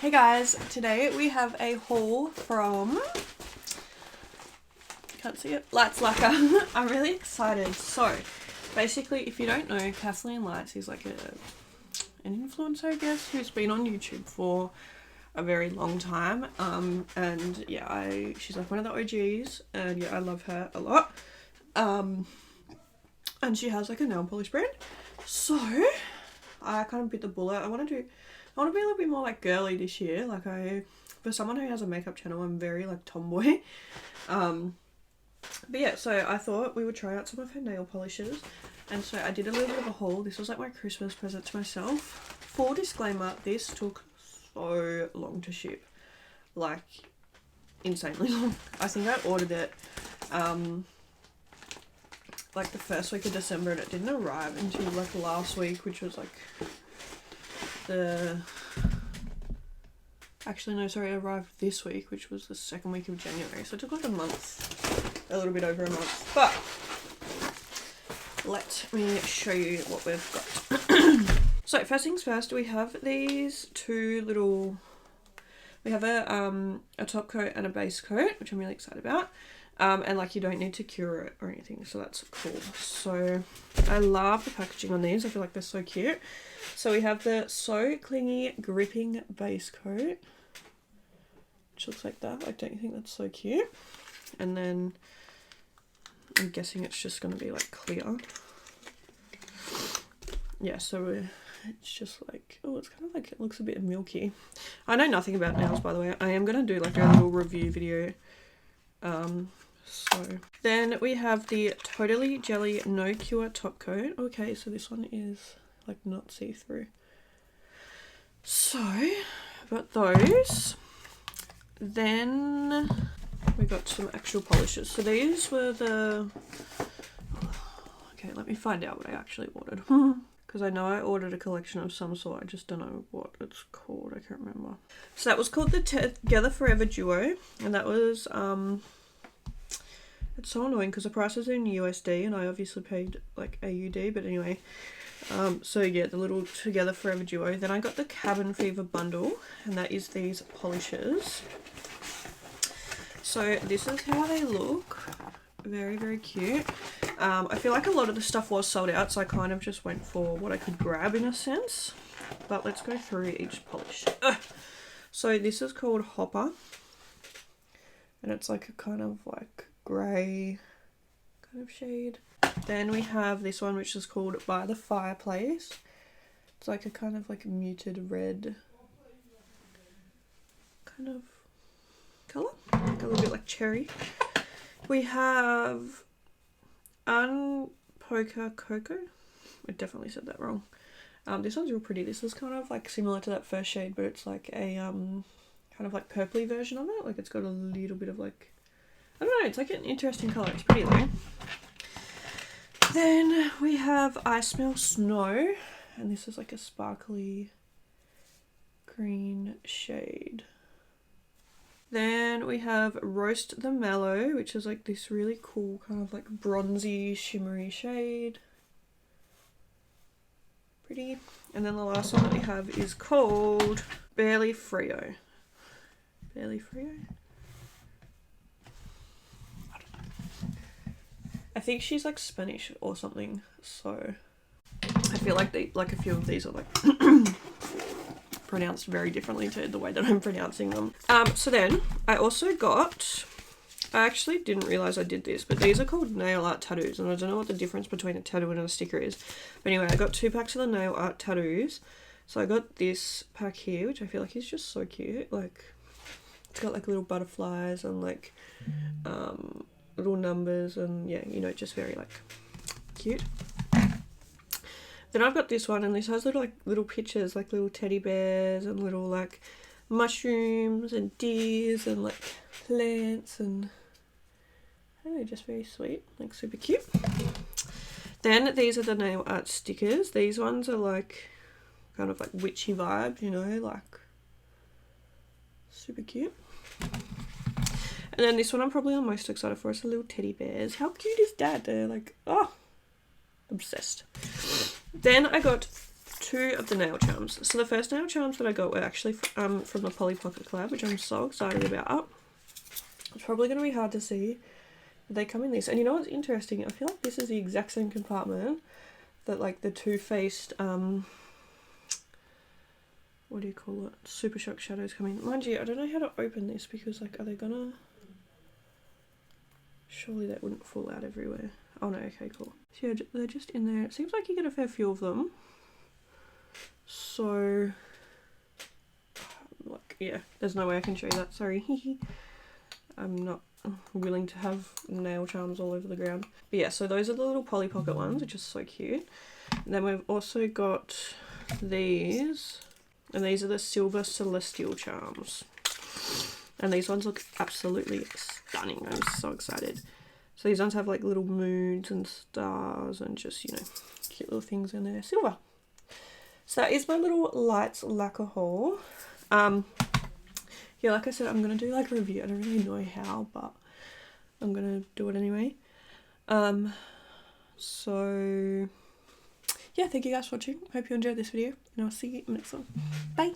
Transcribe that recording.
Hey guys, today we have a haul from, can't see it, Lights Lacquer. I'm really excited. So, basically, if you don't know, Kathleen Lights is like an influencer, I guess, who's been on YouTube for a very long time. And yeah, she's like one of the OGs, and yeah, I love her a lot. And she has like a nail polish brand. So, I kind of bit the bullet. I want to be a little bit more like girly this year. Like for someone who has a makeup channel, I'm very like tomboy. But yeah, so I thought we would try out some of her nail polishes. And so I did a little bit of a haul. This was like my Christmas present to myself. Full disclaimer, this took so long to ship. Like, insanely long. I think I ordered it like the first week of December, and it didn't arrive until like last week, which was like it arrived this week, which was the second week of January. So it took like a month, a little bit over a month. But let me show you what we've got. So first things first, we have these two little, we have a top coat and a base coat, which I'm really excited about. And like you don't need to cure it or anything, so that's cool. So I love the packaging on these. I feel like they're so cute. So we have the So Clingy Gripping Base Coat, which looks like that. Like, don't you think that's so cute? And then I'm guessing it's just going to be like clear. Yeah, so it's just like, oh, it's kind of like, it looks a bit milky. I know nothing about nails, by the way. I am going to do like a little review video. So then we have the Totally Jelly No Cure Top Coat. Okay, so this one is like not see-through. So I've got those. Then we got some actual polishes. So these were the, okay, let me find out what I actually ordered. Because I know I ordered a collection of some sort. I just don't know what it's called. I can't remember. So that was called the Together Forever Duo. And that was, it's so annoying because the price is in USD and I obviously paid like AUD, but anyway. So yeah, the little Together Forever Duo. Then I got the Cabin Fever bundle, and that is these polishes. So this is how they look. Very, very cute. I feel like a lot of the stuff was sold out, so I kind of just went for what I could grab in a sense. But let's go through each polish. So this is called Hopper, and it's like a kind of like grey kind of shade. Then we have this one, which is called By the Fireplace. It's like a kind of like muted red kind of colour, like a little bit like cherry. We have Unpoker Cocoa. I definitely said that wrong. This one's real pretty. This is kind of like similar to that first shade, but it's like a kind of like purpley version of it. Like it's got a little bit of like, I don't know, it's like an interesting colour. It's pretty though. Then we have I Smell Snow, and this is like a sparkly green shade. Then we have Roast the Mellow, which is like this really cool kind of like bronzy shimmery shade. Pretty. And then the last one that we have is called Barely Frio. Barely Frio? I think she's like Spanish or something, so I feel like a few of these are like pronounced very differently to the way that I'm pronouncing them. So then I also got, I actually didn't realise I did this, but these are called nail art tattoos, and I don't know what the difference between a tattoo and a sticker is. But anyway, I got 2 packs of the nail art tattoos. So I got this pack here, which I feel like is just so cute. Like, it's got like little butterflies and like little numbers, and yeah, you know, just very like cute. Then I've got this one, and this has little pictures, like little teddy bears and little like mushrooms and deers and like plants, and I don't know, just very sweet, like super cute. Then these are the nail art stickers. These ones are like kind of like witchy vibe, you know, like super cute. And then this one I'm probably most excited for is the little teddy bears. How cute is that? They're like, oh, obsessed. Then I got two of the nail charms. So the first nail charms that I got were actually from the Polly Pocket collab, which I'm so excited about. It's probably going to be hard to see, but they come in this. And you know what's interesting? I feel like this is the exact same compartment that like the Too Faced, what do you call it? Super Shock shadows come in. Mind you, I don't know how to open this because like, are they gonna... Surely that wouldn't fall out everywhere. Oh no, okay, cool. So yeah, they're just in there. It seems like you get a fair few of them. So, like, yeah, there's no way I can show you that, sorry. I'm not willing to have nail charms all over the ground. But yeah, so those are the little Polly Pocket ones, which is so cute. And then we've also got these, and these are the Silver Celestial charms. And these ones look absolutely stunning. I'm so excited. So these ones have like little moons and stars and just, you know, cute little things in there. Silver. So that is my little Lights Lacquer haul. Yeah, like I said, I'm going to do like a review. I don't really know how, but I'm going to do it anyway. So yeah, thank you guys for watching. Hope you enjoyed this video, and I'll see you in the next one. Bye!